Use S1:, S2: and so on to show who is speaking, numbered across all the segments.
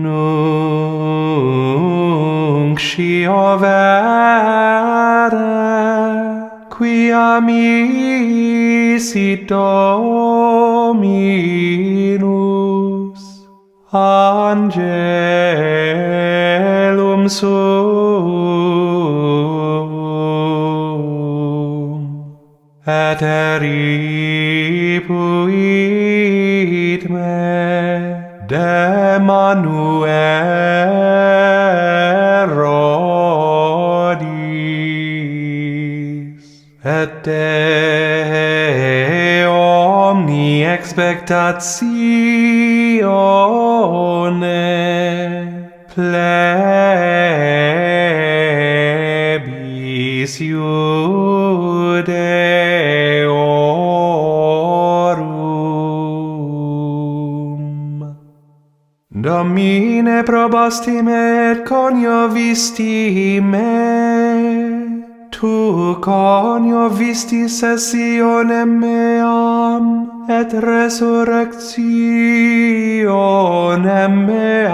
S1: nunc sciovere quia misit Dominus angelum suum et eripuit me de manu Herodis, et de omni expectatione plebis Judeorum. Domine probosti me et coniovisti me, tu coniovisti sessionem meam et resurrectionem meam.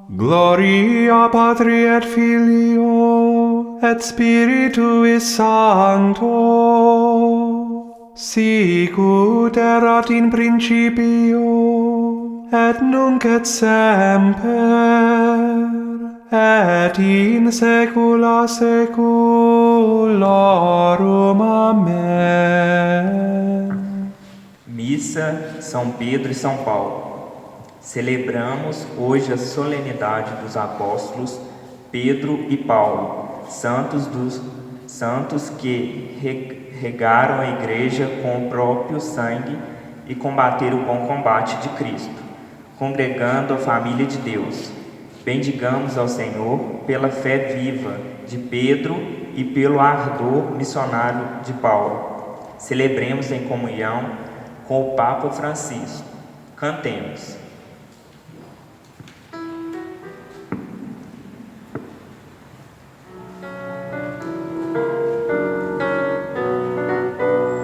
S1: Gloria Patri et Filio et Spiritui Sancto, sicut erat in principio et nunc et semper et in saecula saeculorum. Amém.
S2: Missa São Pedro e São Paulo. Celebramos hoje a solenidade dos apóstolos Pedro e Paulo, santos que regaram a igreja com o próprio sangue e combateram o bom combate de Cristo, congregando a família de Deus. Bendigamos ao Senhor pela fé viva de Pedro e pelo ardor missionário de Paulo. Celebremos em comunhão com o Papa Francisco. Cantemos.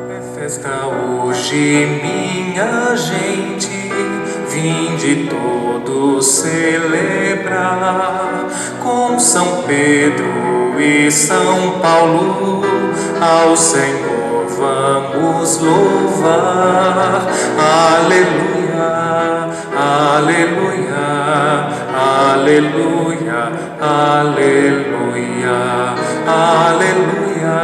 S3: É festa hoje, minha gente, vinde todos celebrar com São Pedro e São Paulo, ao Senhor vamos louvar. Aleluia, aleluia, aleluia, aleluia, aleluia,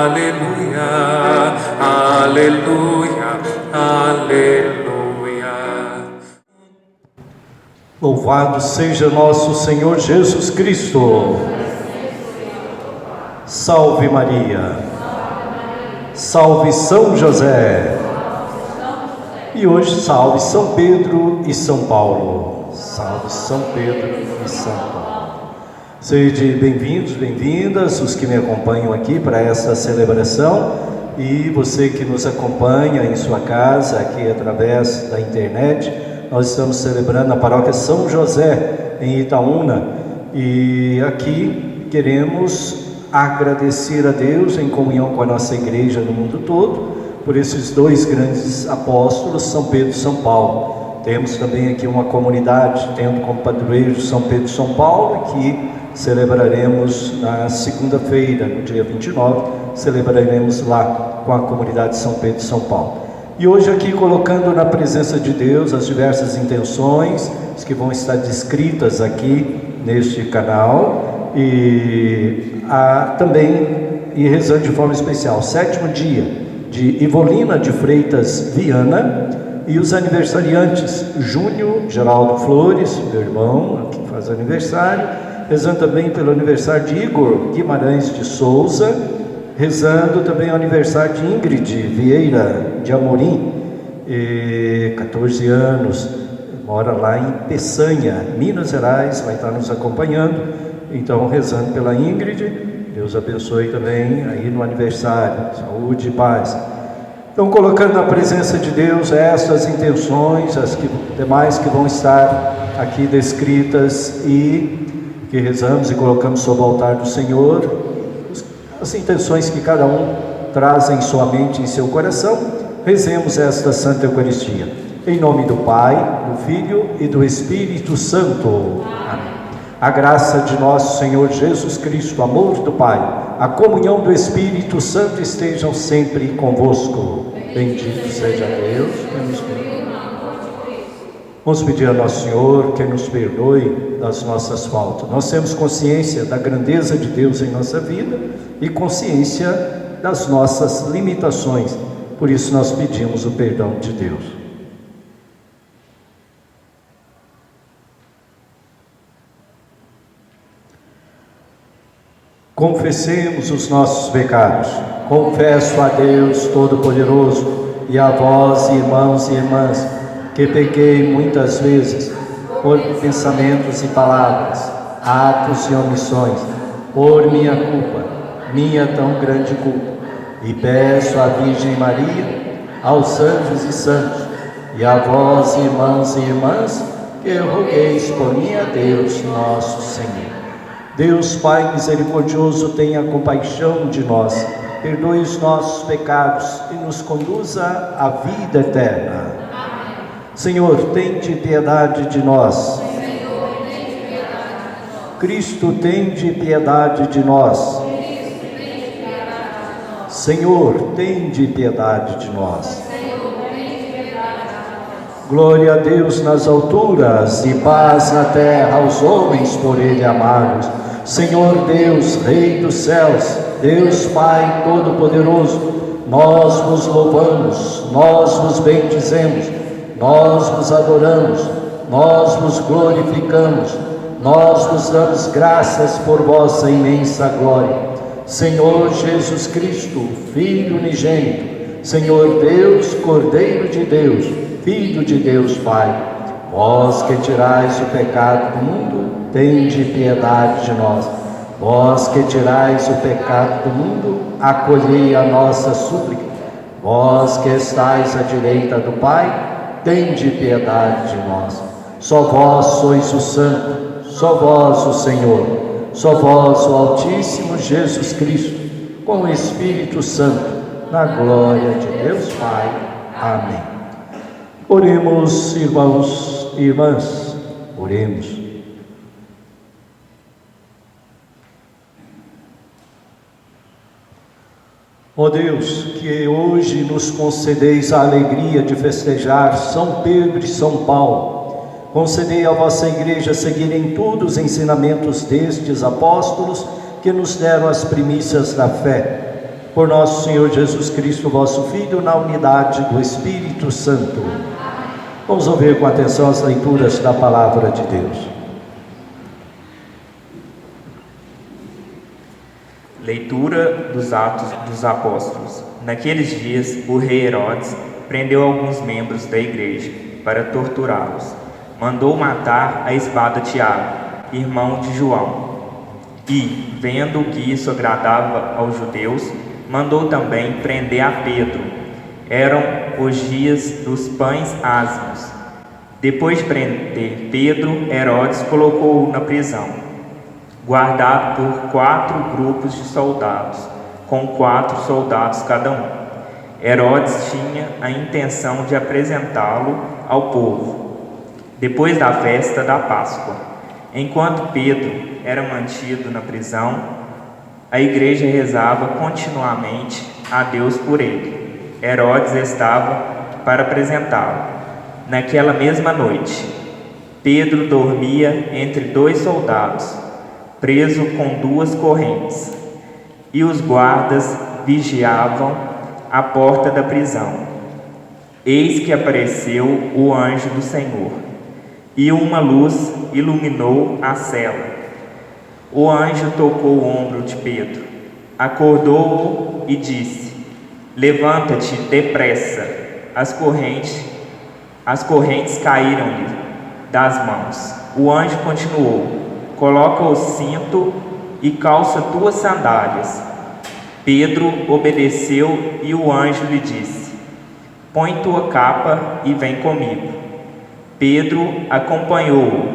S3: aleluia, aleluia, aleluia.
S4: Louvado seja nosso Senhor Jesus Cristo. Salve Maria. Salve São José. E hoje salve São Pedro e São Paulo. Salve São Pedro e São Paulo. Sejam bem-vindos, bem-vindas, os que me acompanham aqui para essa celebração, e você que nos acompanha em sua casa, aqui através da internet. Nós estamos celebrando a paróquia São José, em Itaúna, e aqui queremos agradecer a Deus em comunhão com a nossa igreja no mundo todo, por esses dois grandes apóstolos, São Pedro e São Paulo. Temos também aqui uma comunidade, tendo como padroeiro São Pedro e São Paulo, que celebraremos na segunda-feira, no dia 29, celebraremos lá com a comunidade São Pedro e São Paulo. E hoje aqui colocando na presença de Deus as diversas intenções que vão estar descritas aqui neste canal, e também rezando de forma especial, 7º dia de Ivolina de Freitas Viana, e os aniversariantes, Júnior Geraldo Flores, meu irmão, que faz aniversário, rezando também pelo aniversário de Igor Guimarães de Souza, rezando também o aniversário de Ingrid Vieira de Amorim, 14 anos, mora lá em Peçanha, Minas Gerais, vai estar nos acompanhando. Então, rezando pela Ingrid, Deus abençoe também aí no aniversário, saúde e paz. Então, colocando na presença de Deus estas intenções, as demais que vão estar aqui descritas, e que rezamos e colocamos sob o altar do Senhor, as intenções que cada um traz em sua mente e em seu coração. Rezemos esta Santa Eucaristia. Em nome do Pai, do Filho e do Espírito Santo. Amém. A graça de nosso Senhor Jesus Cristo, o amor do Pai, a comunhão do Espírito Santo estejam sempre convosco. Bendito seja Deus que nos perdoe. Vamos pedir a Nosso Senhor que nos perdoe das nossas faltas. Nós temos consciência da grandeza de Deus em nossa vida e consciência das nossas limitações. Por isso nós pedimos o perdão de Deus. Confessemos os nossos pecados. Confesso a Deus Todo-Poderoso e a vós, irmãos e irmãs, que pequei muitas vezes por pensamentos e palavras, atos e omissões, por minha culpa, minha tão grande culpa. E peço à Virgem Maria, aos anjos e santos, e a vós, irmãos e irmãs, que rogueis por mim a Deus nosso Senhor. Deus Pai misericordioso, tenha compaixão de nós, perdoe os nossos pecados e nos conduza à vida eterna. Amém. Senhor, tende piedade de nós. Cristo, tende piedade de nós. Senhor, tende piedade de nós. Glória a Deus nas alturas e paz na terra aos homens por Ele amados. Senhor Deus, Rei dos céus, Deus Pai Todo-Poderoso, nós vos louvamos, nós vos bendizemos, nós vos adoramos, nós vos glorificamos, nós vos damos graças por vossa imensa glória. Senhor Jesus Cristo, Filho unigênito, Senhor Deus, Cordeiro de Deus, Filho de Deus Pai, vós que tirais o pecado do mundo, tende piedade de nós. Vós que tirais o pecado do mundo, acolhei a nossa súplica. Vós que estais à direita do Pai, tende piedade de nós. Só vós sois o Santo, só vós o Senhor, só vós o Altíssimo Jesus Cristo, com o Espírito Santo, na glória de Deus Pai. Amém. Oremos, irmãos e irmãs, oremos. Ó Deus, que hoje nos concedeis a alegria de festejar São Pedro e São Paulo, concedei à vossa Igreja seguir em tudo os ensinamentos destes apóstolos que nos deram as primícias da fé. Por nosso Senhor Jesus Cristo, vosso Filho, na unidade do Espírito Santo. Vamos ouvir com atenção as leituras da Palavra de Deus.
S2: Leitura dos Atos dos Apóstolos. Naqueles dias, o rei Herodes prendeu alguns membros da igreja para torturá-los. Mandou matar a espada Tiago, irmão de João. E, vendo que isso agradava aos judeus, mandou também prender a Pedro. Eram os dias dos pães ázimos. Depois de prender Pedro, Herodes colocou-o na prisão, guardado por 4 grupos de soldados, com 4 soldados cada um. Herodes tinha a intenção de apresentá-lo ao povo, depois da festa da Páscoa. Enquanto Pedro era mantido na prisão, a igreja rezava continuamente a Deus por ele. Herodes estava para apresentá-lo. Naquela mesma noite, Pedro dormia entre 2 soldados, preso com 2 correntes, e os guardas vigiavam a porta da prisão. Eis que apareceu o anjo do Senhor, e uma luz iluminou a cela. O anjo tocou o ombro de Pedro, acordou-o e disse: levanta-te depressa. As correntes caíram-lhe das mãos. O anjo continuou: coloca o cinto e calça tuas sandálias. Pedro obedeceu e o anjo lhe disse: põe tua capa e vem comigo. Pedro acompanhou-o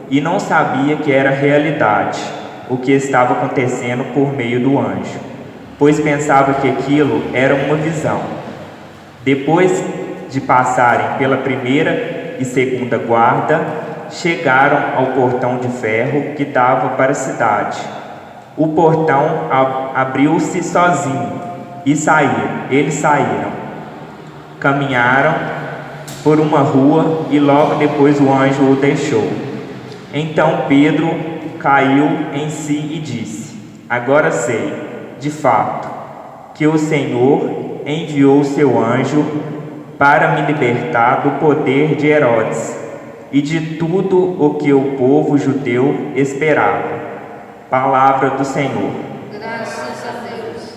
S2: e não sabia que era realidade o que estava acontecendo por meio do anjo, pois pensava que aquilo era uma visão. Depois de passarem pela primeira e segunda guarda, chegaram ao portão de ferro que dava para a cidade. O portão abriu-se sozinho e eles saíram. Caminharam por uma rua e logo depois o anjo o deixou. Então Pedro caiu em si e disse: Agora sei, de fato, que o Senhor enviou seu anjo para me libertar do poder de Herodes e de tudo o que o povo judeu esperava. Palavra do Senhor.
S5: Graças a Deus.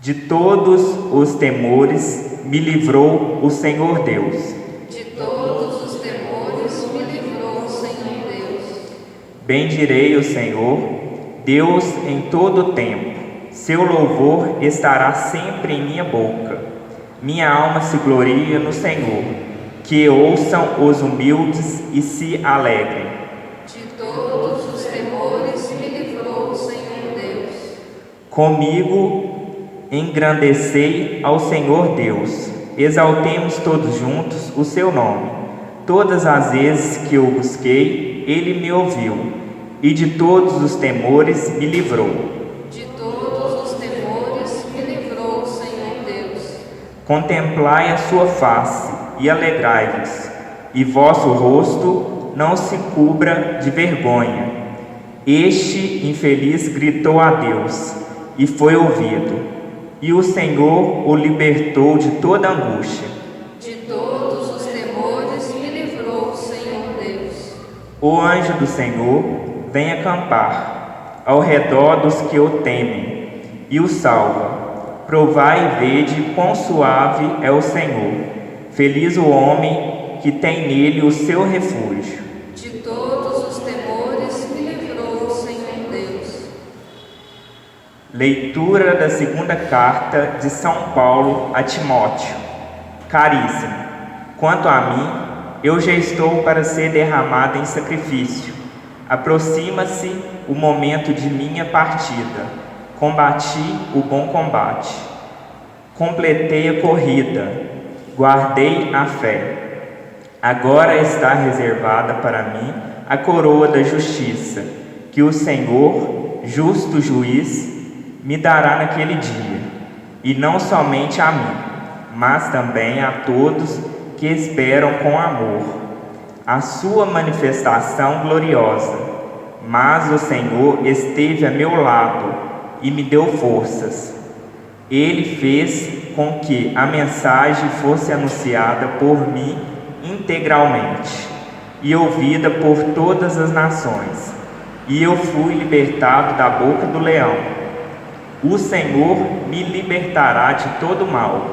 S2: De todos os temores me livrou o Senhor Deus.
S5: De todos os temores me livrou o Senhor Deus.
S2: Bendirei o Senhor, Deus em todo o tempo. Seu louvor estará sempre em minha boca. Minha alma se gloria no Senhor. Que ouçam os humildes e se alegrem.
S5: De todos os temores me livrou o Senhor Deus.
S2: Comigo engrandecei ao Senhor Deus. Exaltemos todos juntos o seu nome. Todas as vezes que o busquei, ele me ouviu, e de todos os temores me livrou.
S5: De todos os temores me livrou o Senhor Deus.
S2: Contemplai a sua face e alegrai-vos, e vosso rosto não se cubra de vergonha. Este infeliz gritou a Deus, e foi ouvido, e o Senhor o libertou de toda angústia.
S5: De todos os temores me livrou o Senhor Deus.
S2: O anjo do Senhor vem acampar ao redor dos que o temem, e o salva. Provai e vede quão suave é o Senhor. Feliz o homem que tem nele o seu refúgio.
S5: De todos os temores me livrou o Senhor Deus.
S2: Leitura da segunda carta de São Paulo a Timóteo. Caríssimo, quanto a mim, eu já estou para ser derramado em sacrifício. Aproxima-se o momento de minha partida. Combati o bom combate. Completei a corrida. Guardei a fé. Agora está reservada para mim a coroa da justiça, que o Senhor, justo juiz, me dará naquele dia, e não somente a mim, mas também a todos que esperam com amor a sua manifestação gloriosa. Mas o Senhor esteve a meu lado e me deu forças. Ele fez com que a mensagem fosse anunciada por mim integralmente e ouvida por todas as nações, e eu fui libertado da boca do leão. O Senhor me libertará de todo mal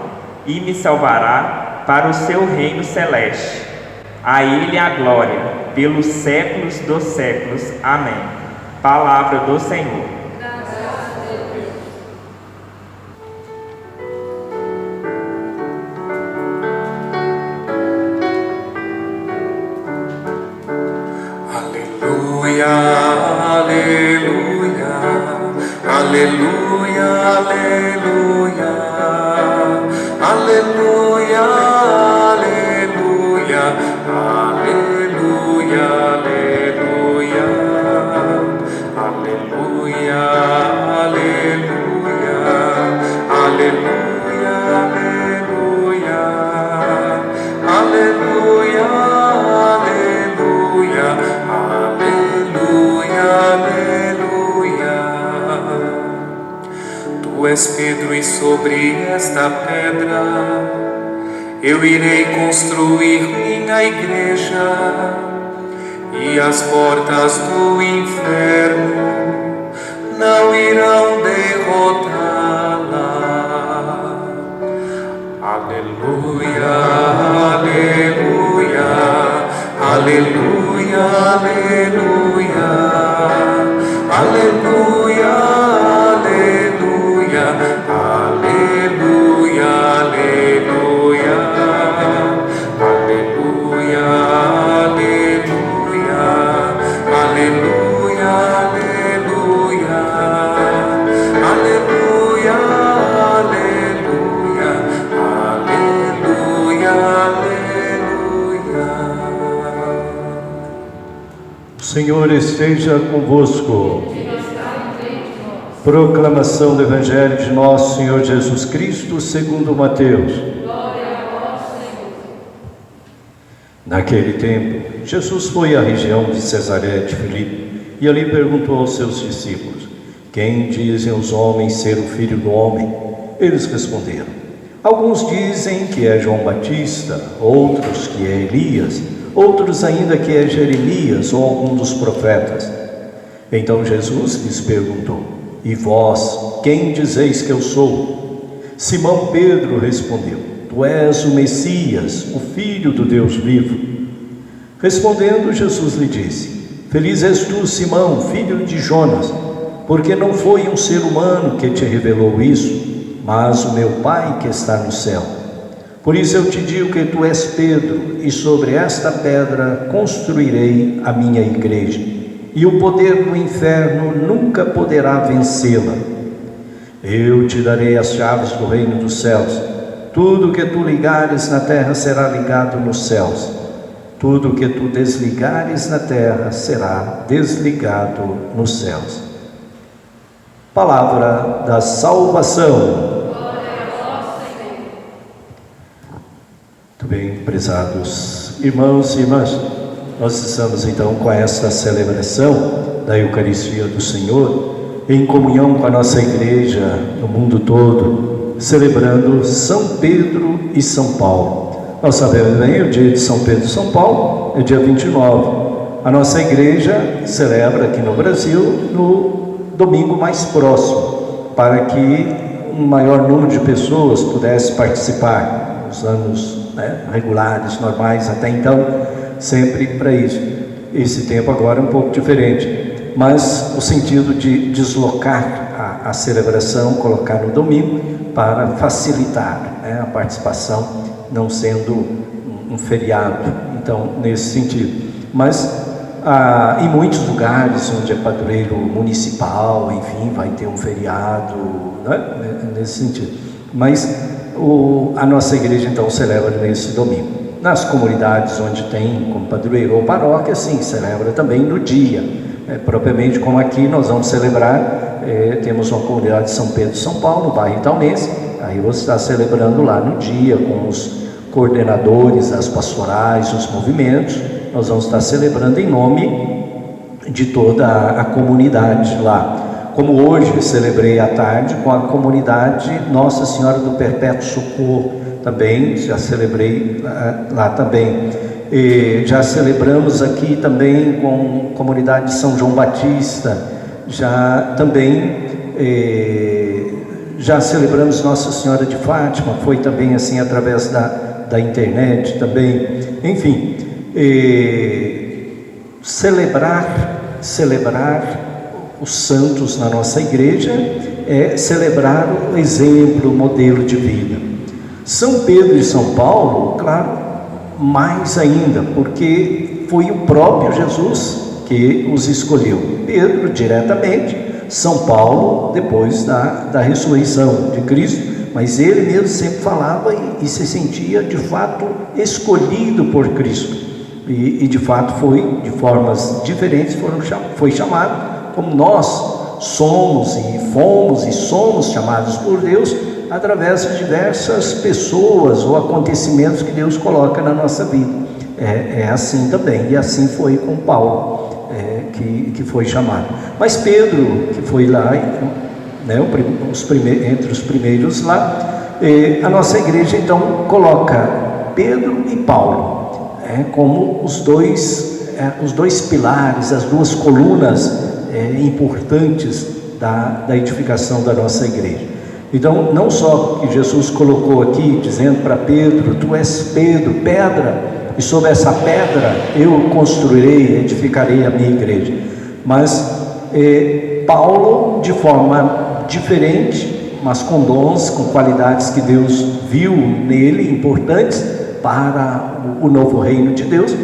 S2: e me salvará para o seu reino celeste. A Ele a glória, pelos séculos dos séculos. Amém. Palavra do Senhor.
S3: Aleluia, aleluia, aleluia, aleluia, aleluia, aleluia, aleluia, aleluia, aleluia, aleluia, aleluia, aleluia, aleluia, aleluia. Tu és Pedro e sobre esta pedra eu irei construir minha igreja, e as portas do inferno não irão derrotá-la. Aleluia, aleluia, aleluia, aleluia, aleluia, aleluia, aleluia, aleluia, aleluia, aleluia, aleluia, aleluia, aleluia, aleluia,
S4: Senhor esteja convosco. Proclamação do Evangelho de nosso Senhor Jesus Cristo segundo Mateus. Naquele tempo, Jesus foi à região de Cesareia de Filipe e ali perguntou aos seus discípulos: quem dizem os homens ser o Filho do Homem? Eles responderam: alguns dizem que é João Batista, outros que é Elias, outros ainda que é Jeremias ou algum dos profetas. Então Jesus lhes perguntou: e vós, quem dizeis que eu sou? Simão Pedro respondeu: tu és o Messias, o Filho do Deus vivo. Respondendo, Jesus lhe disse: feliz és tu, Simão, filho de Jonas, porque não foi um ser humano que te revelou isso, mas o meu Pai que está no céu. Por isso eu te digo que tu és Pedro, e sobre esta pedra construirei a minha igreja, e o poder do inferno nunca poderá vencê-la. Eu te darei as chaves do reino dos céus. Tudo que tu ligares na terra será ligado nos céus. Tudo que tu desligares na terra será desligado nos céus. Palavra da salvação. Muito bem, prezados irmãos e irmãs, nós estamos então com esta celebração da Eucaristia do Senhor, em comunhão com a nossa igreja no mundo todo, celebrando São Pedro e São Paulo. Nós sabemos bem, o dia de São Pedro e São Paulo é dia 29. A nossa igreja celebra aqui no Brasil no domingo mais próximo, para que um maior número de pessoas pudesse participar nos anos regulares, normais, até então, sempre para isso. Esse tempo agora é um pouco diferente, mas o sentido de deslocar a celebração, colocar no domingo, para facilitar a participação, não sendo um feriado, então, nesse sentido. Mas em muitos lugares onde é padroeiro municipal, enfim, vai ter um feriado, nesse sentido. Mas a nossa igreja então celebra nesse domingo. Nas comunidades onde tem como padroeiro ou paróquia, sim, celebra também no dia. Propriamente como aqui nós vamos celebrar, temos uma comunidade de São Pedro e São Paulo, no bairro Itaunense. Aí você está celebrando lá no dia com os coordenadores das pastorais, os movimentos. Nós vamos estar celebrando em nome de toda a comunidade lá. Como hoje eu celebrei à tarde com a comunidade Nossa Senhora do Perpétuo Socorro, também já celebrei lá também. Já celebramos aqui também com a comunidade de São João Batista, já também já celebramos Nossa Senhora de Fátima, foi também assim através da internet também. Enfim, celebrar os santos na nossa igreja é celebrar o exemplo, o modelo de vida. São Pedro e São Paulo, claro, mais ainda, porque foi o próprio Jesus que os escolheu. Pedro diretamente, São Paulo depois da ressurreição de Cristo, mas ele mesmo sempre falava e se sentia de fato escolhido por Cristo, e de fato foi, de formas diferentes, foi chamado, como nós somos e fomos e somos chamados por Deus através de diversas pessoas ou acontecimentos que Deus coloca na nossa vida. É assim também, e assim foi com Paulo, que foi chamado. Mas Pedro, que foi lá, entre os primeiros lá, a nossa igreja então coloca Pedro e Paulo como os dois pilares, as duas colunas importantes da edificação da nossa igreja. Então, não só que Jesus colocou aqui, dizendo para Pedro: tu és Pedro, pedra, e sobre essa pedra eu construirei, edificarei a minha igreja. Mas Paulo, de forma diferente, mas com dons, com qualidades que Deus viu nele, importantes para o novo reino de Deus,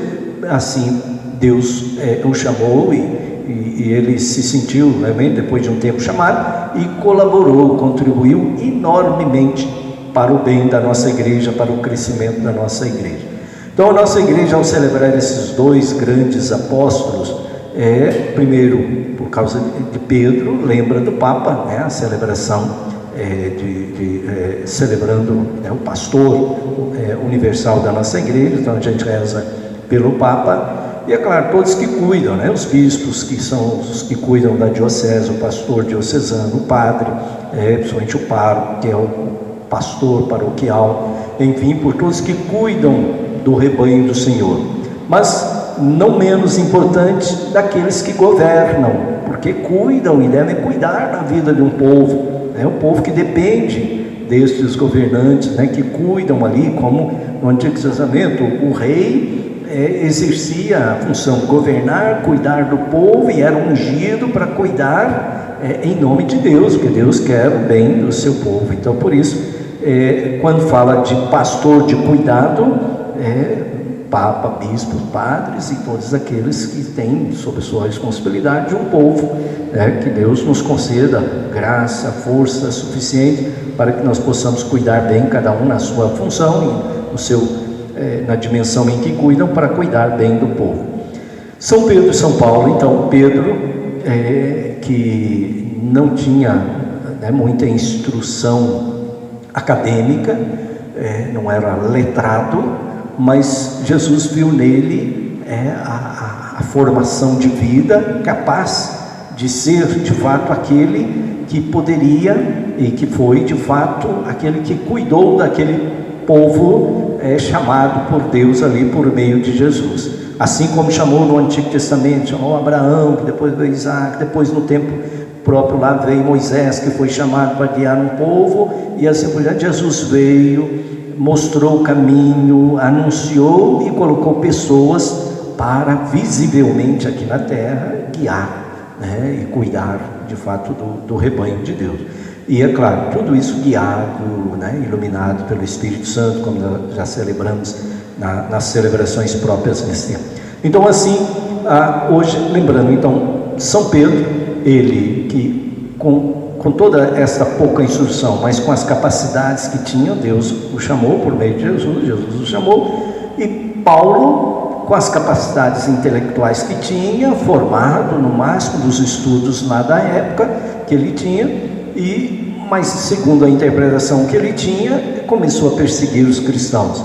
S4: assim Deus o chamou e ele se sentiu realmente, depois de um tempo, chamado e colaborou, contribuiu enormemente para o bem da nossa igreja, para o crescimento da nossa igreja. Então a nossa igreja, ao celebrar esses dois grandes apóstolos, Primeiro, por causa de Pedro, lembra do Papa, né, a celebração celebrando, né, o pastor universal da nossa igreja. Então a gente reza pelo Papa, e é claro, todos que cuidam, né, os bispos, que são os que cuidam da diocese, o pastor diocesano, o padre, principalmente o pároco, que é o pastor paroquial, enfim, por todos que cuidam do rebanho do Senhor. Mas não menos importante, daqueles que governam, porque cuidam e devem cuidar da vida de um povo, né? Um povo que depende destes governantes, né? Que cuidam ali, como no Antigo Testamento, o rei exercia a função de governar, cuidar do povo, e era ungido para cuidar em nome de Deus, porque Deus quer o bem do seu povo. Então, por isso, quando fala de pastor de cuidado, Papa, bispos, padres e todos aqueles que têm sob sua responsabilidade um povo, que Deus nos conceda graça, força suficiente para que nós possamos cuidar bem, cada um na sua função e na dimensão em que cuidam, para cuidar bem do povo. São Pedro e São Paulo. Então, Pedro, que não tinha, né, muita instrução acadêmica, não era letrado, mas Jesus viu nele a formação de vida, capaz de ser de fato aquele que poderia e que foi de fato aquele que cuidou daquele povo chamado por Deus ali por meio de Jesus. Assim como chamou no Antigo Testamento, chamou Abraão, que depois veio Isaac, depois no tempo próprio lá veio Moisés, que foi chamado para guiar um povo, e assim por diante. Jesus veio, mostrou o caminho, anunciou e colocou pessoas para visivelmente aqui na terra guiar, né, e cuidar de fato do rebanho de Deus. E é claro, tudo isso guiado, né, iluminado pelo Espírito Santo, como nós já celebramos nas celebrações próprias nesse tempo. Então, assim, hoje, lembrando, então, São Pedro, ele que com toda essa pouca instrução, mas com as capacidades que tinha, Deus o chamou por meio de Jesus, Jesus o chamou. E Paulo, com as capacidades intelectuais que tinha, formado no máximo dos estudos lá da época que ele tinha, mas segundo a interpretação que ele tinha, começou a perseguir os cristãos.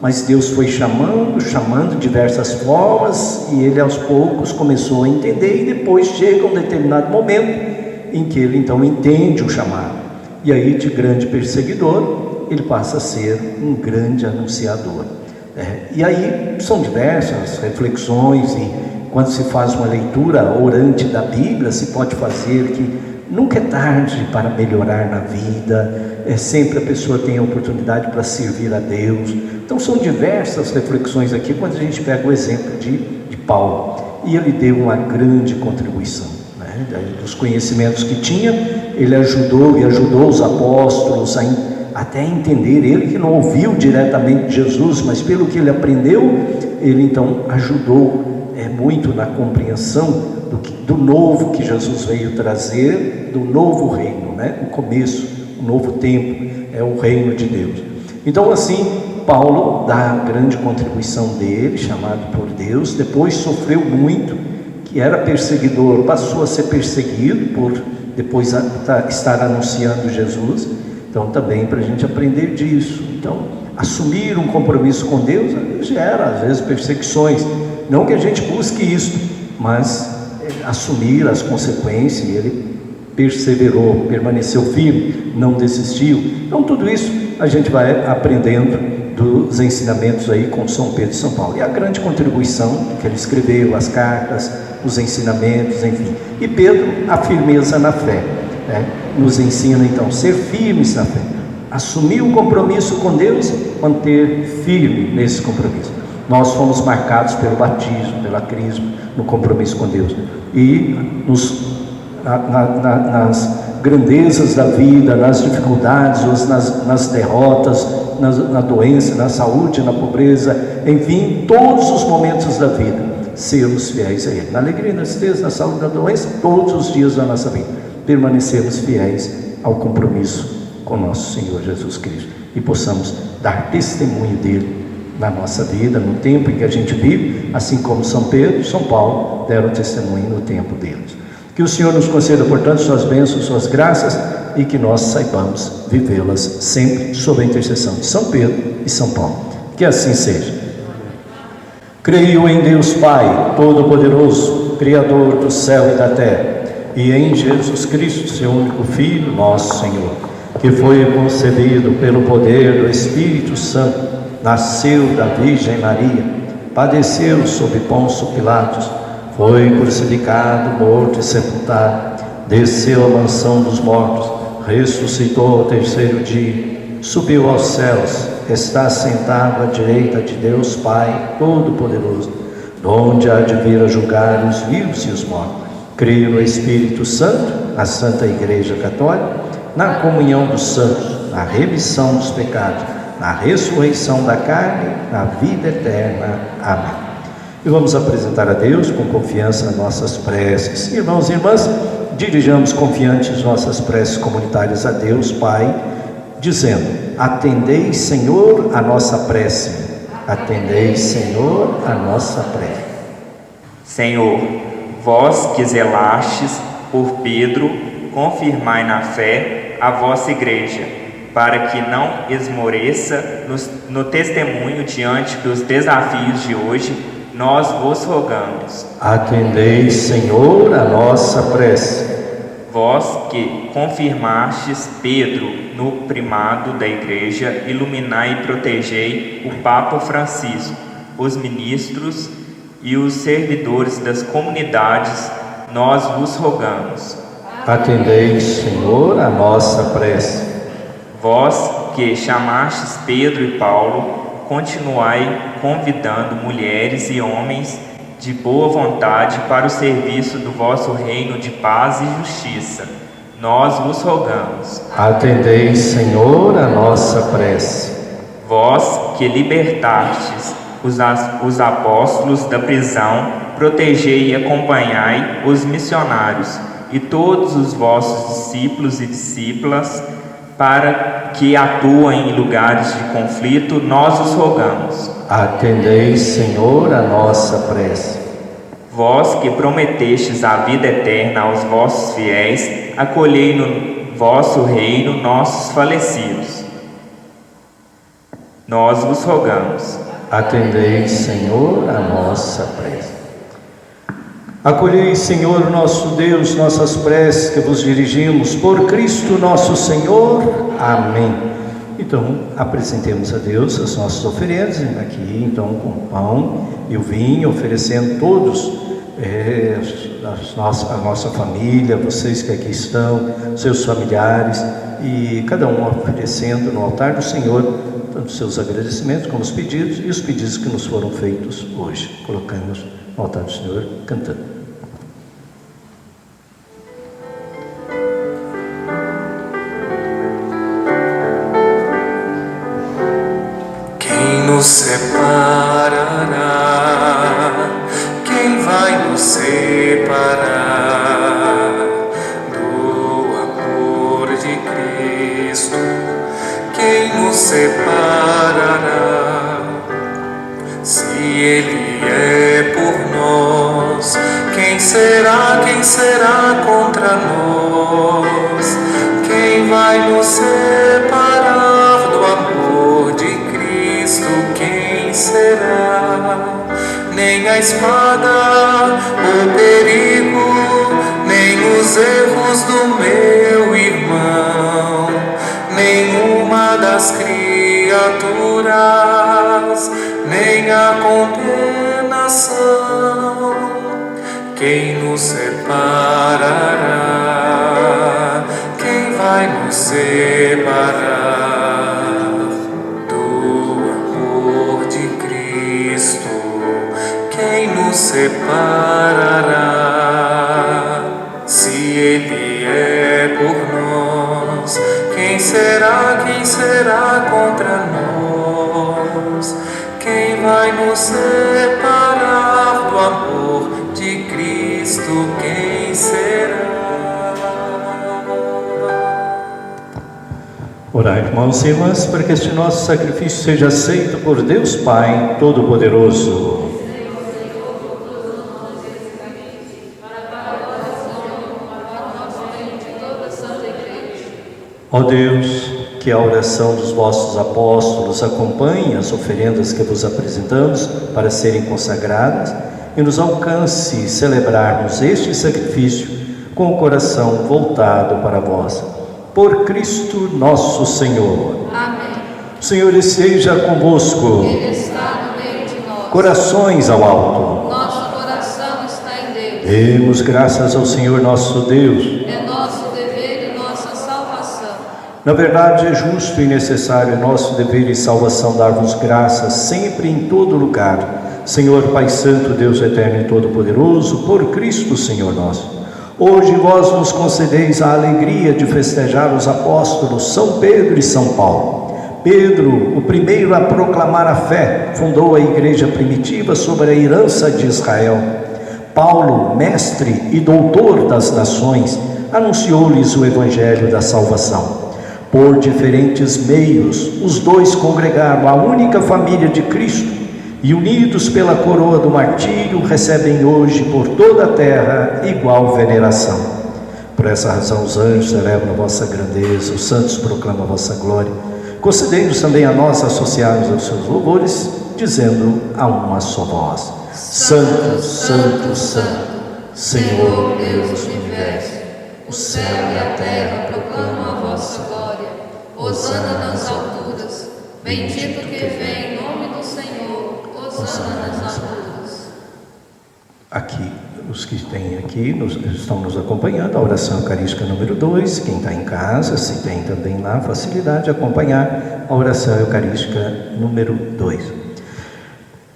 S4: Mas Deus foi chamando de diversas formas, e ele aos poucos começou a entender, e depois chega um determinado momento em que ele então entende o chamado, e aí de grande perseguidor ele passa a ser um grande anunciador. E aí são diversas reflexões, e quando se faz uma leitura orante da Bíblia, se pode fazer que nunca é tarde para melhorar na vida, sempre a pessoa tem a oportunidade para servir a Deus. Então são diversas reflexões aqui, quando a gente pega o exemplo de Paulo, e ele deu uma grande contribuição. Dos conhecimentos que tinha, ele ajudou os apóstolos até entender, ele que não ouviu diretamente de Jesus, mas pelo que ele aprendeu, ele então ajudou muito na compreensão do novo que Jesus veio trazer, do novo reino, né? O começo, o novo tempo, é o reino de Deus. Então, assim, Paulo dá a grande contribuição dele, chamado por Deus. Depois sofreu muito, que era perseguidor, passou a ser perseguido por depois estar anunciando Jesus. Então também para a gente aprender disso. Então, assumir um compromisso com Deus gera às vezes perseguições, não que a gente busque isso, mas assumir as consequências. E ele perseverou, permaneceu firme, não desistiu. Então tudo isso a gente vai aprendendo dos ensinamentos aí com São Pedro e São Paulo, e a grande contribuição que ele escreveu, as cartas, os ensinamentos, enfim. E Pedro, a firmeza na fé, né? Nos ensina então a ser firmes na fé, assumir o compromisso com Deus, manter firme nesse compromisso. Nós fomos marcados pelo batismo, pela crisma, no compromisso com Deus, e nas grandezas da vida, nas dificuldades, nas derrotas, na doença, na saúde, na pobreza, enfim, todos os momentos da vida, sermos fiéis a Ele. Na alegria, na tristeza, na saúde, na doença, todos os dias da nossa vida, permanecermos fiéis ao compromisso com nosso Senhor Jesus Cristo, e possamos dar testemunho dEle na nossa vida, no tempo em que a gente vive, assim como São Pedro e São Paulo deram testemunho no tempo deles. Que o Senhor nos conceda, portanto, suas bênçãos, suas graças, e que nós saibamos vivê-las sempre sob a intercessão de São Pedro e São Paulo. Que assim seja. Creio em Deus Pai Todo-Poderoso, Criador do céu e da terra, e em Jesus Cristo, seu único Filho, nosso Senhor, que foi concebido pelo poder do Espírito Santo, nasceu da Virgem Maria, padeceu sob Pôncio Pilatos, foi crucificado, morto e sepultado, desceu à mansão dos mortos, ressuscitou ao terceiro dia, subiu aos céus, está sentado à direita de Deus Pai Todo-Poderoso, donde há de vir a julgar os vivos e os mortos. Creio no Espírito Santo, na Santa Igreja Católica, na comunhão dos santos, na remissão dos pecados, na ressurreição da carne, na vida eterna. Amém. E vamos apresentar a Deus com confiança nossas preces. Irmãos e irmãs, dirijamos confiantes nossas preces comunitárias a Deus Pai, dizendo: atendei, Senhor, a nossa prece. Atendei, Senhor, a nossa prece.
S2: Senhor, vós que zelastes por Pedro, confirmai na fé a vossa igreja, para que não esmoreça no testemunho diante dos desafios de hoje, nós vos rogamos.
S4: Atendei, Senhor, a nossa prece.
S2: Vós que confirmastes Pedro no primado da igreja, iluminai e protegei o Papa Francisco, os ministros e os servidores das comunidades, nós vos rogamos.
S4: Atendei, Senhor, a nossa prece.
S2: Vós que chamastes Pedro e Paulo, continuai convidando mulheres e homens de boa vontade para o serviço do vosso reino de paz e justiça. Nós vos rogamos.
S4: Atendei, Senhor, a nossa prece.
S2: Vós que libertastes os apóstolos da prisão, protegei e acompanhai os missionários e todos os vossos discípulos e discípulas, para que atuem em lugares de conflito, nós os rogamos.
S4: Atendei, Senhor, a nossa prece.
S2: Vós que prometestes a vida eterna aos vossos fiéis, acolhei no vosso reino nossos falecidos. Nós vos rogamos.
S4: Atendei, Senhor, a nossa prece. Acolhei, Senhor, nosso Deus, nossas preces que vos dirigimos por Cristo nosso Senhor. Amém. Então, apresentemos a Deus as nossas oferendas, aqui, então, com o pão e o vinho, oferecendo todos, a nossa família, vocês que aqui estão, seus familiares, e cada um oferecendo no altar do Senhor, tanto os seus agradecimentos como os pedidos, e os pedidos que nos foram feitos hoje. Colocamos no altar do Senhor, cantando.
S3: Nos separará, quem vai nos separar do amor de Cristo? Quem nos separará? Se Ele é por nós, quem será contra nós? Quem vai nos separar do amor de Cristo? Quem será? Nem a espada, o perigo, nem os erros do meu irmão, nenhuma das criaturas, nem a condenação. Quem nos separará? Quem vai nos separar? Quem nos separará? Se Ele é por nós, quem será contra nós? Quem vai nos separar do amor de Cristo? Quem será?
S4: Orai, irmãos e irmãs, para que este nosso sacrifício seja aceito por Deus Pai Todo-Poderoso. Ó Deus, que a oração dos vossos apóstolos acompanhe as oferendas que vos apresentamos para serem consagradas e nos alcance celebrarmos este sacrifício com o coração voltado para vós. Por Cristo nosso Senhor.
S5: Amém.
S4: O Senhor esteja convosco.
S5: Ele está no meio de nós.
S4: Corações ao alto.
S5: Nosso coração está em Deus.
S4: Demos graças ao Senhor nosso Deus.
S5: É nosso dever e nossa salvação.
S4: Na verdade, é justo e necessário nosso dever e salvação dar-vos graças sempre e em todo lugar, Senhor Pai Santo, Deus Eterno e Todo-Poderoso, por Cristo Senhor nosso. Hoje vós nos concedeis a alegria de festejar os apóstolos São Pedro e São Paulo. Pedro, o primeiro a proclamar a fé, fundou a igreja primitiva sobre a herança de Israel. Paulo, mestre e doutor das nações, anunciou-lhes o evangelho da salvação. Por diferentes meios, os dois congregaram a única família de Cristo e, unidos pela coroa do martírio, recebem hoje por toda a terra igual veneração. Por essa razão os anjos celebram a vossa grandeza, os santos proclamam a vossa glória. Concedei-nos também a nós associarmos aos seus louvores, dizendo a uma só voz: Santo, Santo, Santo, Senhor Deus do universo, o céu e a terra proclamam a vossa glória. Hosana nas alturas, bendito que vem em nome do Senhor, hosana nas alturas. Aqui, os que têm aqui estão nos acompanhando, a oração eucarística número 2, quem está em casa, se tem também lá facilidade de acompanhar a oração eucarística número 2.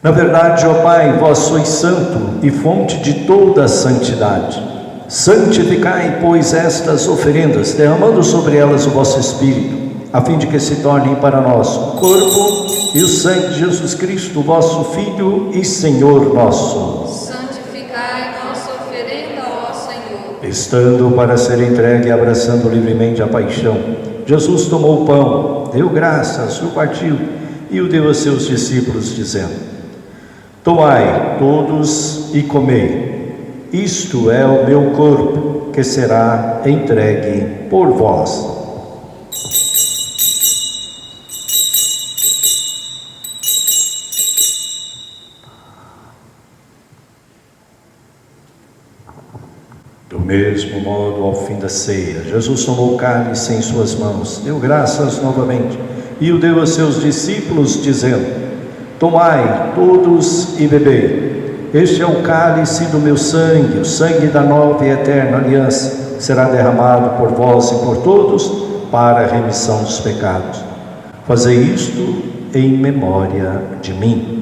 S4: Na verdade, ó Pai, vós sois santo e fonte de toda a santidade. Santificai, pois, estas oferendas, derramando sobre elas o vosso Espírito, a fim de que se tornem para nós o corpo e o sangue de Jesus Cristo, vosso Filho e Senhor nosso.
S5: Santificai nossa oferenda, ó Senhor.
S4: Estando para ser entregue e abraçando livremente a paixão, Jesus tomou o pão, deu graças, o partiu e o deu a seus discípulos, dizendo: Tomai todos e comei, isto é o meu corpo, que será entregue por vós. Do mesmo modo, ao fim da ceia, Jesus tomou o cálice em suas mãos, deu graças novamente e o deu a seus discípulos, dizendo: Tomai todos e bebei, este é o cálice do meu sangue, o sangue da nova e eterna aliança, será derramado por vós e por todos para a remissão dos pecados. Fazei isto em memória de mim.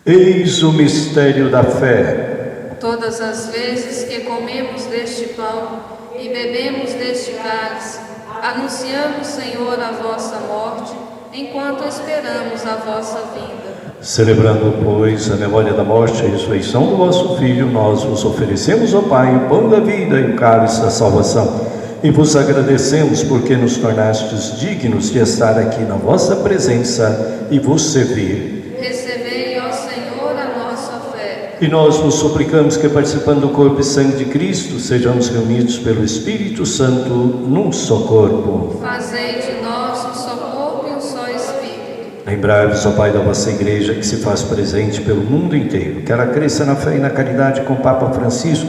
S4: Eis o mistério da fé.
S5: Todas as vezes que comemos deste pão e bebemos deste cálice, anunciamos, Senhor, a vossa morte, enquanto esperamos a vossa vinda.
S4: Celebrando, pois, a memória da morte e a ressurreição do vosso Filho, nós vos oferecemos, ó Pai, o pão da vida e o cálice da salvação, e vos agradecemos porque nos tornastes dignos de estar aqui na vossa presença e vos servir.
S5: Recebei, ó Senhor, a nossa fé.
S4: E nós vos suplicamos que, participando do corpo e sangue de Cristo, sejamos reunidos pelo Espírito Santo num só corpo.
S5: Fazei de nós um só corpo e um só Espírito.
S4: Lembrai-vos, ó Pai, da vossa Igreja, que se faz presente pelo mundo inteiro, que ela cresça na fé e na caridade com o Papa Francisco,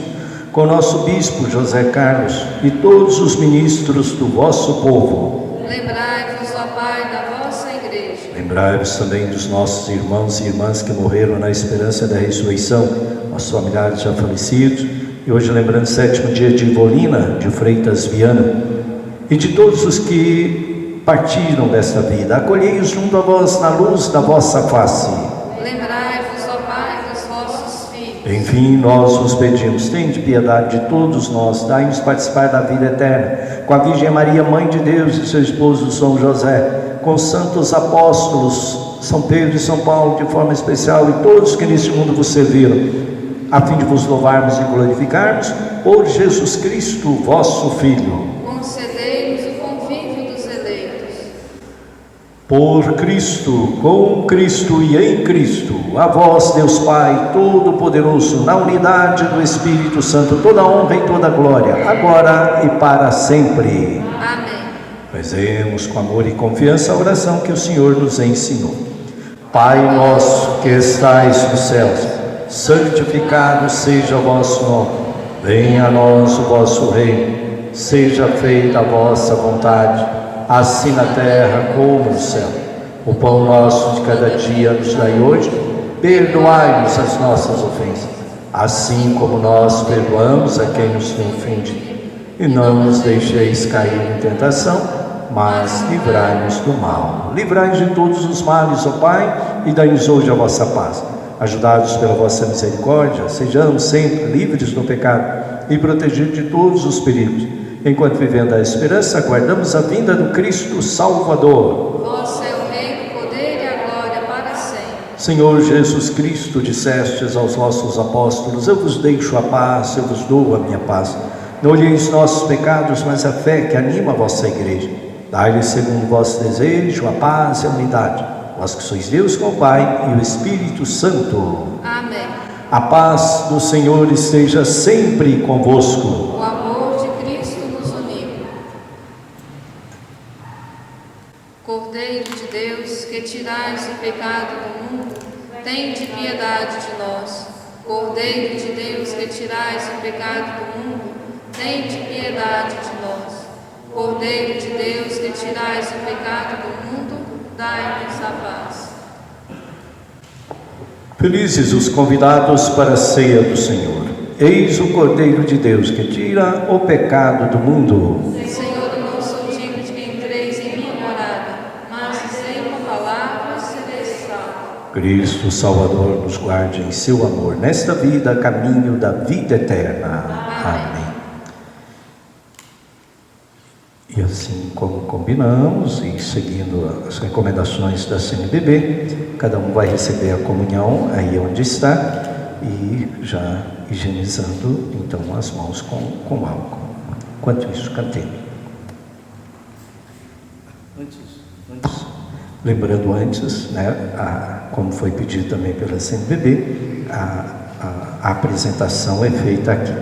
S4: com o nosso Bispo José Carlos e todos os ministros do vosso povo.
S5: Lembrai-vos, ó Pai, da vossa Igreja.
S4: Lembrai-vos também dos nossos irmãos e irmãs que morreram na esperança da ressurreição, nossos familiares já falecidos, e hoje lembrando o 7º dia de Ivolina, de Freitas Viana, e de todos os que partiram desta vida. Acolhei-os junto a vós na luz da vossa face.
S5: Lembrai-vos, ó Pai, dos vossos filhos.
S4: Enfim, nós vos pedimos, tende piedade de todos nós, dai-nos participar da vida eterna, com a Virgem Maria, Mãe de Deus, e seu esposo São José, com os santos apóstolos, São Pedro e São Paulo de forma especial e todos que neste mundo vos serviram, a fim de vos louvarmos e glorificarmos por Jesus Cristo, vosso Filho.
S5: Concedei-nos o convívio dos eleitos.
S4: Por Cristo, com Cristo e em Cristo, a vós, Deus Pai Todo-Poderoso, na unidade do Espírito Santo, toda honra e toda glória, agora e para sempre.
S5: Amém.
S4: Rezemos com amor e confiança a oração que o Senhor nos ensinou. Pai nosso que estais nos céus, santificado seja o vosso nome. Venha a nós o vosso reino. Seja feita a vossa vontade, assim na terra como no céu. O pão nosso de cada dia nos dai hoje. Perdoai-nos as nossas ofensas, assim como nós perdoamos a quem nos tem ofendido. E não nos deixeis cair em tentação, mas livrai-nos do mal. Livrai-nos de todos os males, ó Pai, e dai-nos hoje a vossa paz. Ajudados pela vossa misericórdia, sejamos sempre livres do pecado e protegidos de todos os perigos. Enquanto vivendo a esperança, aguardamos a vinda do Cristo Salvador.
S5: Vosso é o reino, o poder e a glória para sempre.
S4: Senhor Jesus Cristo, dissestes aos vossos apóstolos: eu vos deixo a paz, eu vos dou a minha paz. Não olheis nossos pecados, mas a fé que anima a vossa igreja. Dai-lhe segundo o vosso desejo a paz e a unidade. Vós que sois Deus com o Pai e o Espírito Santo.
S5: Amém.
S4: A paz do Senhor esteja sempre convosco.
S5: O amor de Cristo nos uniu. Cordeiro de Deus, que tirais o pecado do mundo, tende piedade de nós. Cordeiro de Deus, que tirais o pecado do mundo, tende piedade de nós. Cordeiro de Deus, que tirais o pecado do mundo, dai-nos a paz.
S4: Felizes os convidados para a ceia do Senhor. Eis o Cordeiro de Deus que tira o pecado do mundo.
S5: Senhor, eu não sou digno de que entreis em minha morada, mas dizei uma palavra, serei salvo.
S4: Cristo Salvador nos guarde em seu amor, nesta vida, caminho da vida eterna. Amém. E assim como combinamos e seguindo as recomendações da CNBB, cada um vai receber a comunhão aí onde está e já higienizando então as mãos com álcool. Enquanto isso, cantemos. Lembrando antes, né, como foi pedido também pela CNBB, a apresentação é feita aqui.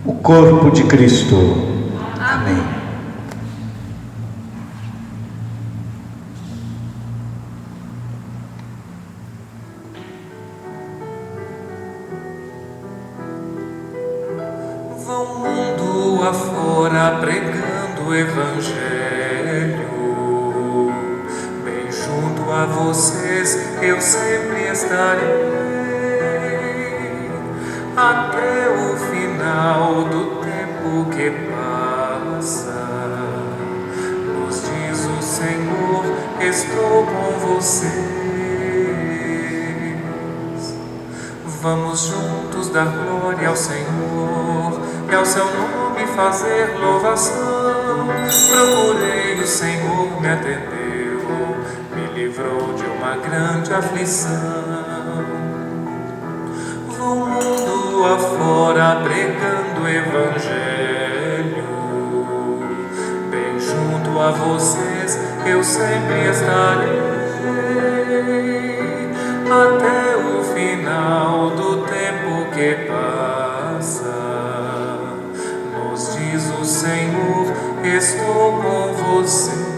S4: O corpo de Cristo. Amém.
S3: Vão mundo afora pregando o Evangelho. Bem junto a vocês eu sempre estarei, até o final do tempo que passa. Nos diz o Senhor, estou com vocês. Vamos juntos dar glória ao Senhor e ao seu nome fazer louvação. Procurei o Senhor, me atendeu, me livrou de uma grande aflição. Vou mundo afora pregando o Evangelho. Bem junto a vocês eu sempre estarei, até o final do tempo que passa. Nos diz o Senhor, estou com vocês.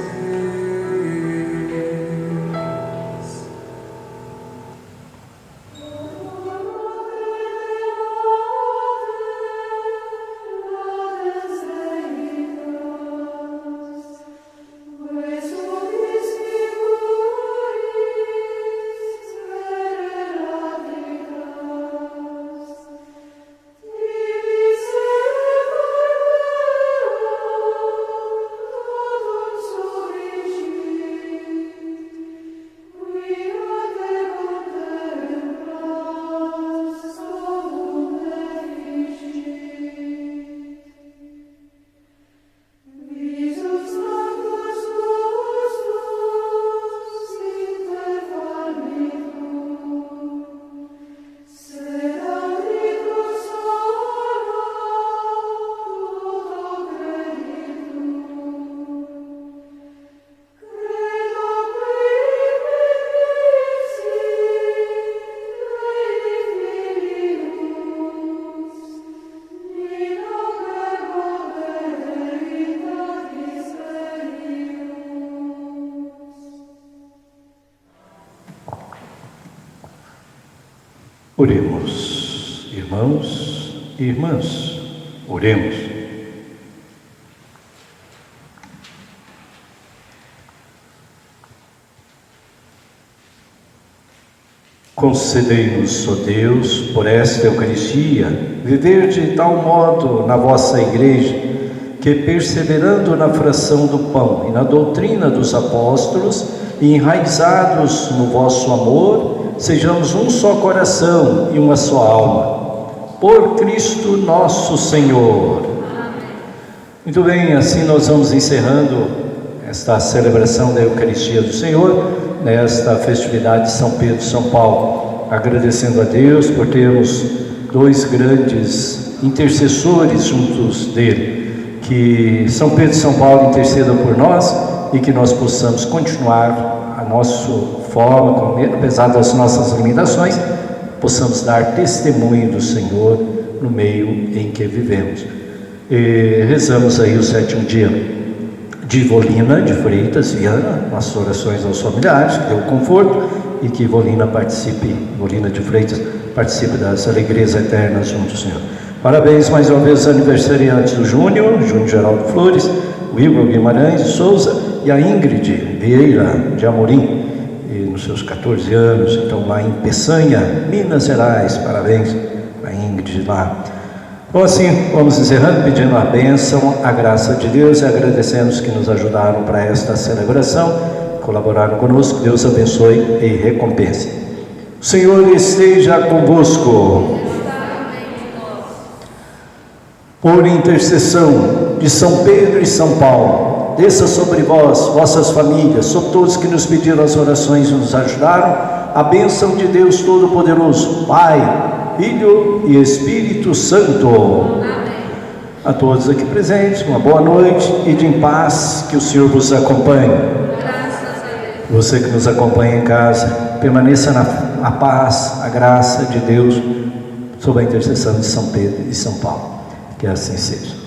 S4: Oremos, irmãos e irmãs, oremos. Concedei-nos, ó Deus, por esta Eucaristia, viver de tal modo na vossa Igreja, que, perseverando na fração do pão e na doutrina dos apóstolos, e enraizados no vosso amor, sejamos um só coração e uma só alma. Por Cristo nosso Senhor. Amém. Muito bem, assim nós vamos encerrando esta celebração da Eucaristia do Senhor, nesta festividade de São Pedro e São Paulo, agradecendo a Deus por termos dois grandes intercessores juntos dele, que São Pedro e São Paulo intercedam por nós e que nós possamos continuar a nossa forma, apesar das nossas limitações, possamos dar testemunho do Senhor no meio em que vivemos. E rezamos aí o 7º dia de Volina de Freitas Viana, nossas orações aos familiares, que dê o conforto e que Volina de Freitas participe das alegrias eternas junto ao Senhor. Parabéns mais uma vez aos aniversariantes do Júnior Geraldo Flores, o Igor Guimarães de Souza e a Ingrid Vieira de Amorim, nos seus 14 anos, então lá em Peçanha, Minas Gerais. Parabéns a Ingrid lá. Bom, assim, vamos encerrando, pedindo a bênção, a graça de Deus e agradecendo os que nos ajudaram para esta celebração, colaboraram conosco. Deus abençoe e recompense. O Senhor esteja convosco. Por intercessão de São Pedro e São Paulo, desça sobre vós, vossas famílias, sobre todos que nos pediram as orações e nos ajudaram, a bênção de Deus Todo-Poderoso, Pai, Filho e Espírito Santo. Amém. A todos aqui presentes, uma boa noite e de paz, que o Senhor vos acompanhe.
S5: Graças a Deus.
S4: Você que nos acompanha em casa, permaneça na paz, a graça de Deus, sob a intercessão de São Pedro e São Paulo. Que assim seja.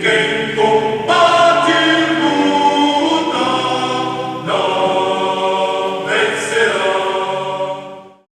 S3: Quem